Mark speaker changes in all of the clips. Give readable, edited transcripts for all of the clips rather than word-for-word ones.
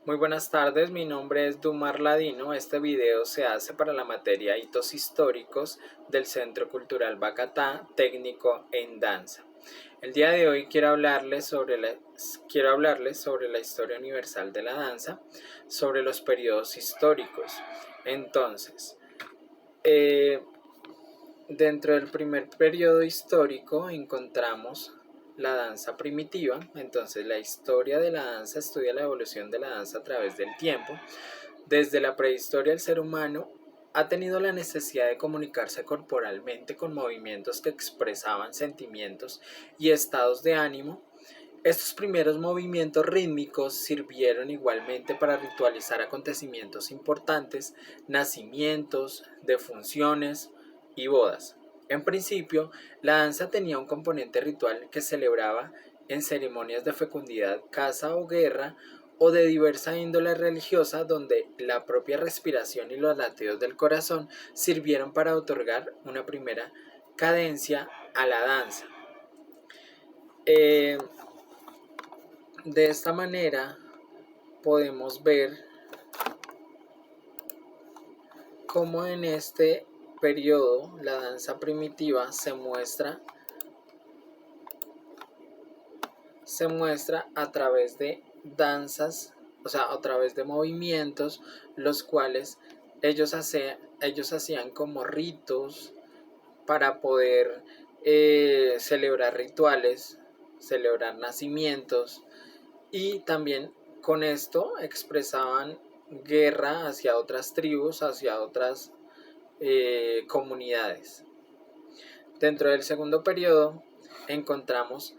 Speaker 1: Muy buenas tardes, mi nombre es Dumar Ladino. Este video se hace para la materia Hitos Históricos del Centro Cultural Bacatá, técnico en danza. El día de hoy quiero hablarles sobre la historia universal de la danza, sobre los periodos históricos. Entonces, eh, dentro del primer periodo histórico encontramos la danza primitiva. Entonces la historia de la danza estudia la evolución de la danza a través del tiempo. Desde la prehistoria el ser humano ha tenido la necesidad de comunicarse corporalmente con movimientos que expresaban sentimientos y estados de ánimo. Estos primeros movimientos rítmicos sirvieron igualmente para ritualizar acontecimientos importantes, nacimientos, defunciones y bodas. En principio, la danza tenía un componente ritual que celebraba en ceremonias de fecundidad, caza o guerra, o de diversa índole religiosa, donde la propia respiración y los latidos del corazón sirvieron para otorgar una primera cadencia a la danza. Eh, de esta manera podemos ver cómo en este periodo la danza primitiva se muestra a través de danzas, o sea, a través de movimientos, los cuales ellos hacían como ritos para poder celebrar rituales, celebrar nacimientos, y también con esto expresaban guerra hacia otras tribus, hacia otras comunidades. Dentro del segundo periodo encontramos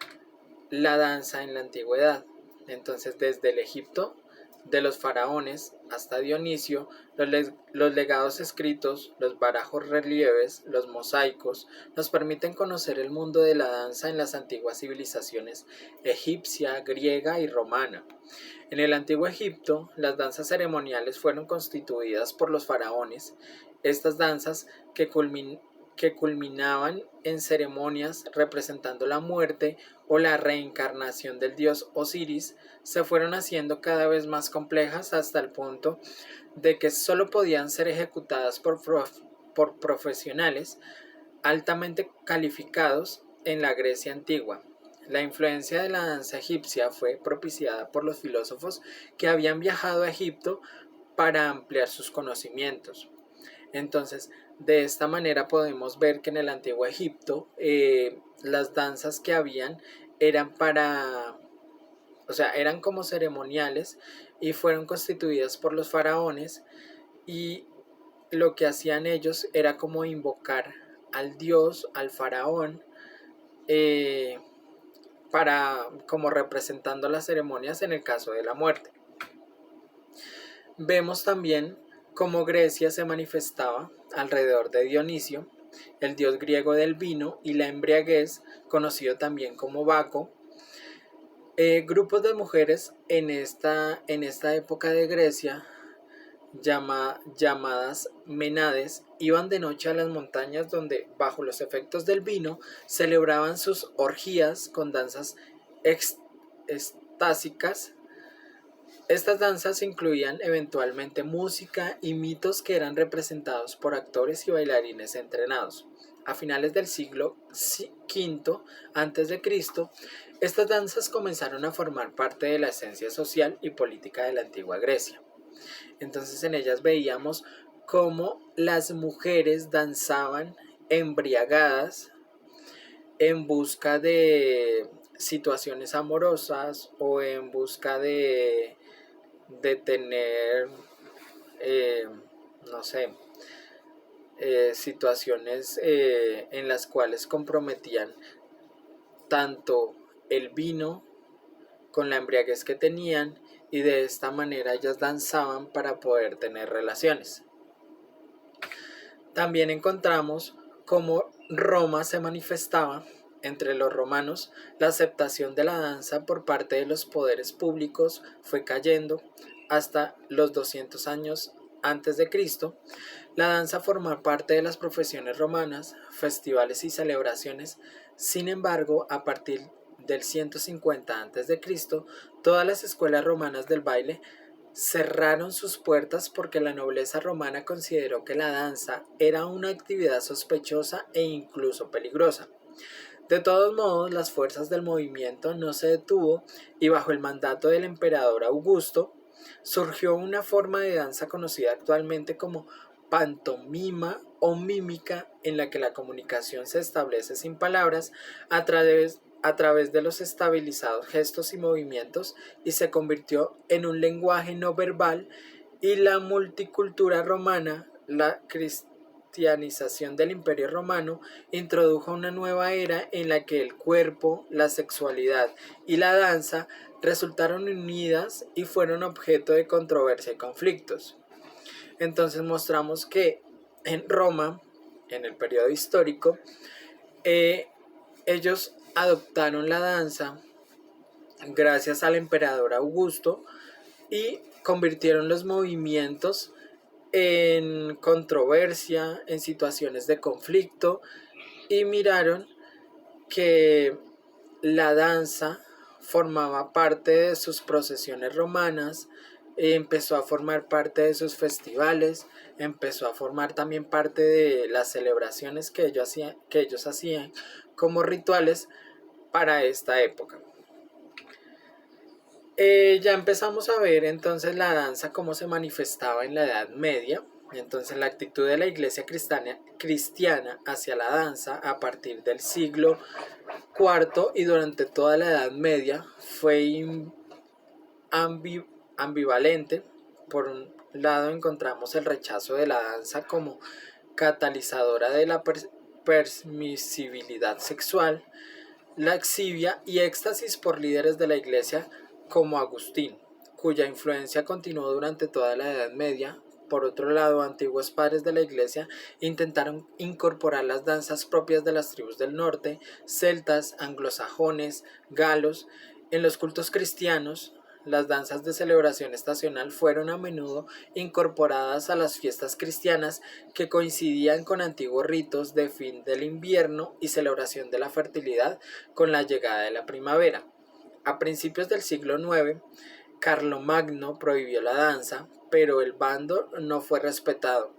Speaker 1: la danza en la antigüedad. Entonces, desde el Egipto de los faraones hasta Dionisio, los legados escritos, los barajos relieves, los mosaicos, nos permiten conocer el mundo de la danza en las antiguas civilizaciones egipcia, griega y romana. En el antiguo Egipto, las danzas ceremoniales fueron constituidas por los faraones. Estas danzas que culminaban en ceremonias representando la muerte o la reencarnación del dios Osiris, se fueron haciendo cada vez más complejas hasta el punto de que solo podían ser ejecutadas por profesionales altamente calificados en la Grecia antigua. La influencia de la danza egipcia fue propiciada por los filósofos que habían viajado a Egipto para ampliar sus conocimientos. Entonces, de esta manera podemos ver que en el antiguo Egipto las danzas que habían eran eran como ceremoniales y fueron constituidas por los faraones, y lo que hacían ellos era como invocar al dios, al faraón, eh, para como representando las ceremonias en el caso de la muerte. Vemos también cómo Grecia se manifestaba alrededor de Dionisio, el dios griego del vino y la embriaguez, conocido también como Baco. Grupos de mujeres en esta época de Grecia, llamadas Menades, iban de noche a las montañas donde, bajo los efectos del vino, celebraban sus orgías con danzas estásicas. Estas danzas incluían eventualmente música y mitos que eran representados por actores y bailarines entrenados. A finales del siglo V a.C., estas danzas comenzaron a formar parte de la esencia social y política de la antigua Grecia. Entonces en ellas veíamos cómo las mujeres danzaban embriagadas en busca de situaciones amorosas o en busca de tener, eh, no sé, situaciones en las cuales comprometían tanto el vino con la embriaguez que tenían, y de esta manera ellas danzaban para poder tener relaciones. También encontramos cómo Roma se manifestaba. Entre los romanos, la aceptación de la danza por parte de los poderes públicos fue cayendo hasta los 200 años antes de Cristo. La danza formó parte de las profesiones romanas, festivales y celebraciones. Sin embargo, a partir del 150 a.C., todas las escuelas romanas del baile cerraron sus puertas porque la nobleza romana consideró que la danza era una actividad sospechosa e incluso peligrosa. De todos modos, las fuerzas del movimiento no se detuvo y bajo el mandato del emperador Augusto surgió una forma de danza conocida actualmente como pantomima o mímica, en la que la comunicación se establece sin palabras a través de los estabilizados gestos y movimientos, y se convirtió en un lenguaje no verbal. Y la multicultura romana, la cristianización del Imperio Romano, introdujo una nueva era en la que el cuerpo, la sexualidad y la danza resultaron unidas y fueron objeto de controversia y conflictos. Entonces mostramos que en Roma, en el periodo histórico, ellos adoptaron la danza gracias al emperador Augusto y convirtieron los movimientos en controversia, en situaciones de conflicto, y miraron que la danza formaba parte de sus procesiones romanas, empezó a formar parte de sus festivales, empezó a formar también parte de las celebraciones que ellos hacían como rituales para esta época. Ya empezamos a ver entonces la danza cómo se manifestaba en la Edad Media. Entonces la actitud de la iglesia cristiana hacia la danza a partir del siglo IV y durante toda la Edad Media fue ambivalente. Por un lado encontramos el rechazo de la danza como catalizadora de la permisibilidad sexual, laxivia y éxtasis por líderes de la iglesia como Agustín, cuya influencia continuó durante toda la Edad Media. Por otro lado, antiguos padres de la iglesia intentaron incorporar las danzas propias de las tribus del norte, celtas, anglosajones, galos, en los cultos cristianos. Las danzas de celebración estacional fueron a menudo incorporadas a las fiestas cristianas, que coincidían con antiguos ritos de fin del invierno y celebración de la fertilidad con la llegada de la primavera. A principios del siglo IX, Carlomagno prohibió la danza, pero el bando no fue respetado.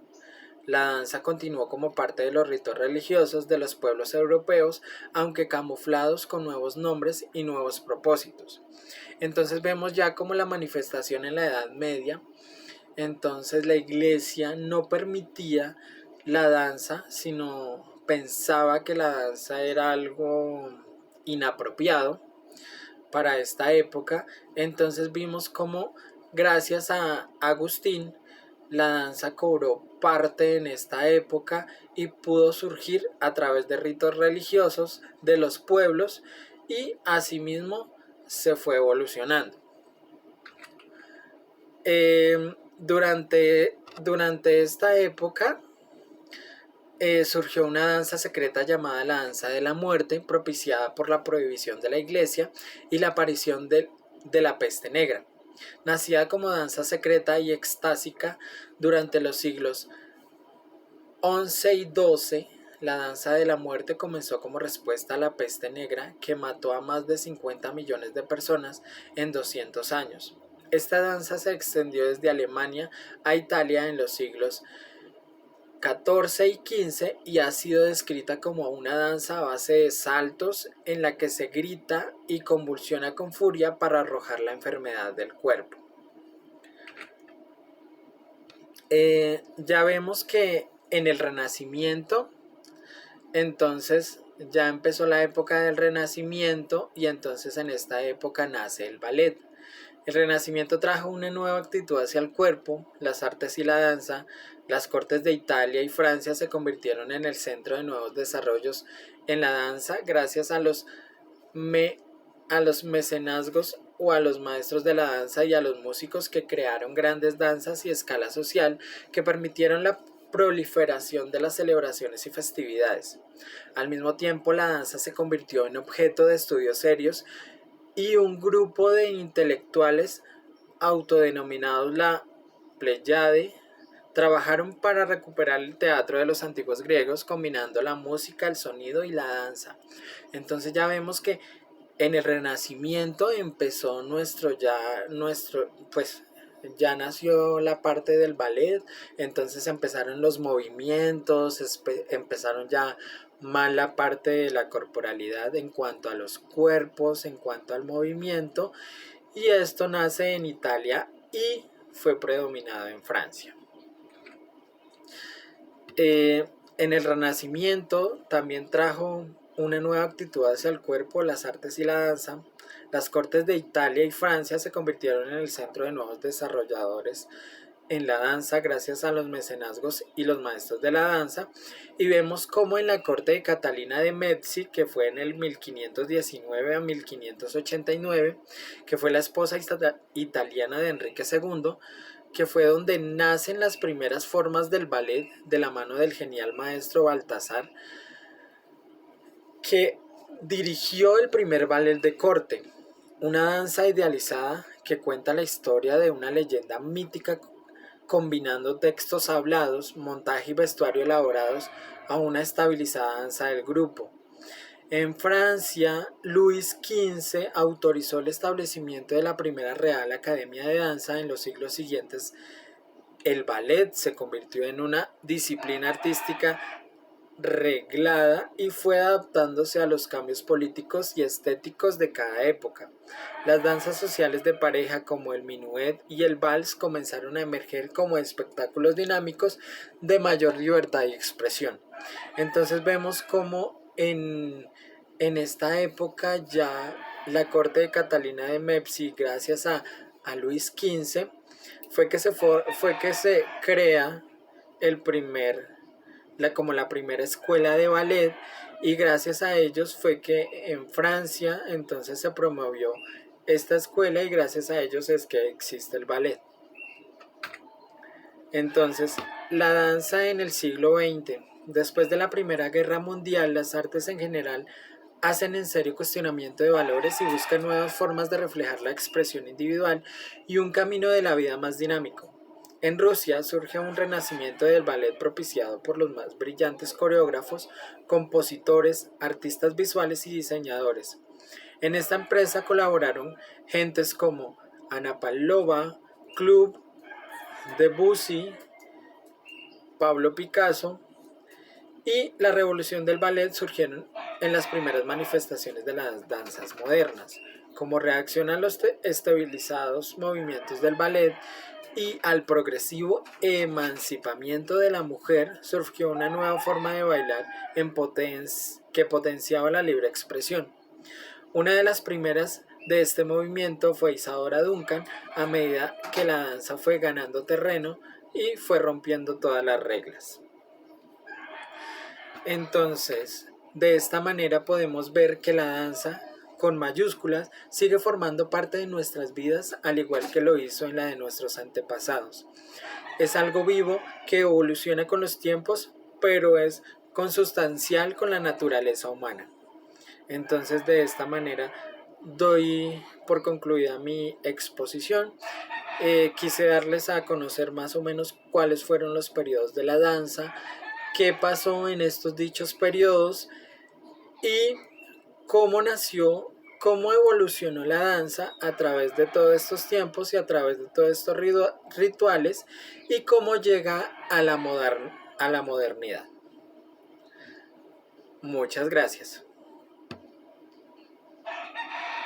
Speaker 1: La danza continuó como parte de los ritos religiosos de los pueblos europeos, aunque camuflados con nuevos nombres y nuevos propósitos. Entonces vemos ya como la manifestación en la Edad Media. Entonces la iglesia no permitía la danza, sino pensaba que la danza era algo inapropiado para esta época. Entonces vimos cómo gracias a Agustín la danza cobró parte en esta época y pudo surgir a través de ritos religiosos de los pueblos, y asimismo se fue evolucionando. Durante esta época surgió una danza secreta llamada la danza de la muerte, propiciada por la prohibición de la iglesia y la aparición de la peste negra. Nacida como danza secreta y extásica durante los siglos XI y XII, la danza de la muerte comenzó como respuesta a la peste negra, que mató a más de 50 millones de personas en 200 años. Esta danza se extendió desde Alemania a Italia en los siglos XIV y XV y ha sido descrita como una danza a base de saltos en la que se grita y convulsiona con furia para arrojar la enfermedad del cuerpo. Ya vemos que en el Renacimiento, entonces ya empezó la época del Renacimiento, y entonces en esta época nace el ballet. El Renacimiento trajo una nueva actitud hacia el cuerpo, las artes y la danza. Las cortes de Italia y Francia se convirtieron en el centro de nuevos desarrollos en la danza gracias a los mecenazgos o a los maestros de la danza y a los músicos que crearon grandes danzas y escala social que permitieron la proliferación de las celebraciones y festividades. Al mismo tiempo, la danza se convirtió en objeto de estudios serios, y un grupo de intelectuales autodenominados la Pléyade trabajaron para recuperar el teatro de los antiguos griegos, combinando la música, el sonido y la danza. Entonces ya vemos que en el Renacimiento empezó ya nació la parte del ballet, entonces empezaron los movimientos, empezaron ya más la parte de la corporalidad en cuanto a los cuerpos, en cuanto al movimiento, y esto nace en Italia y fue predominado en Francia. En el Renacimiento también trajo una nueva actitud hacia el cuerpo, las artes y la danza. Las cortes de Italia y Francia se convirtieron en el centro de nuevos desarrolladores en la danza gracias a los mecenazgos y los maestros de la danza, y vemos como en la corte de Catalina de Medici, que fue en el 1519 a 1589, que fue la esposa italiana de Enrique II, que fue donde nacen las primeras formas del ballet de la mano del genial maestro Baltasar, que dirigió el primer ballet de corte, una danza idealizada que cuenta la historia de una leyenda mítica combinando textos hablados, montaje y vestuario elaborados a una estabilizada danza del grupo. En Francia, Luis XV autorizó el establecimiento de la primera Real Academia de Danza. En los siglos siguientes, el ballet se convirtió en una disciplina artística reglada y fue adaptándose a los cambios políticos y estéticos de cada época. Las danzas sociales de pareja como el minuet y el vals comenzaron a emerger como espectáculos dinámicos de mayor libertad y expresión. Entonces vemos como en esta época ya la corte de Catalina de Medici, gracias a Luis XV, fue que se crea el primer como la primera escuela de ballet, y gracias a ellos fue que en Francia entonces se promovió esta escuela y gracias a ellos es que existe el ballet. Entonces, la danza en el siglo XX. Después de la Primera Guerra Mundial, las artes en general hacen en serio cuestionamiento de valores y buscan nuevas formas de reflejar la expresión individual y un camino de la vida más dinámico. En Rusia surge un renacimiento del ballet propiciado por los más brillantes coreógrafos, compositores, artistas visuales y diseñadores. En esta empresa colaboraron gentes como Anna Pavlova, Club, Debussy, Pablo Picasso, y la revolución del ballet surgieron en las primeras manifestaciones de las danzas modernas. Como reacción a los estabilizados movimientos del ballet y al progresivo emancipamiento de la mujer, surgió una nueva forma de bailar que potenciaba la libre expresión. Una de las primeras de este movimiento fue Isadora Duncan, a medida que la danza fue ganando terreno y fue rompiendo todas las reglas. Entonces, de esta manera podemos ver que la danza, con mayúsculas, sigue formando parte de nuestras vidas, al igual que lo hizo en la de nuestros antepasados. Es algo vivo que evoluciona con los tiempos, pero es consustancial con la naturaleza humana. Entonces, de esta manera doy por concluida mi exposición. Quise darles a conocer más o menos cuáles fueron los periodos de la danza, qué pasó en estos dichos periodos y cómo nació, cómo evolucionó la danza a través de todos estos tiempos y a través de todos estos rituales, y cómo llega a la modernidad. Muchas gracias.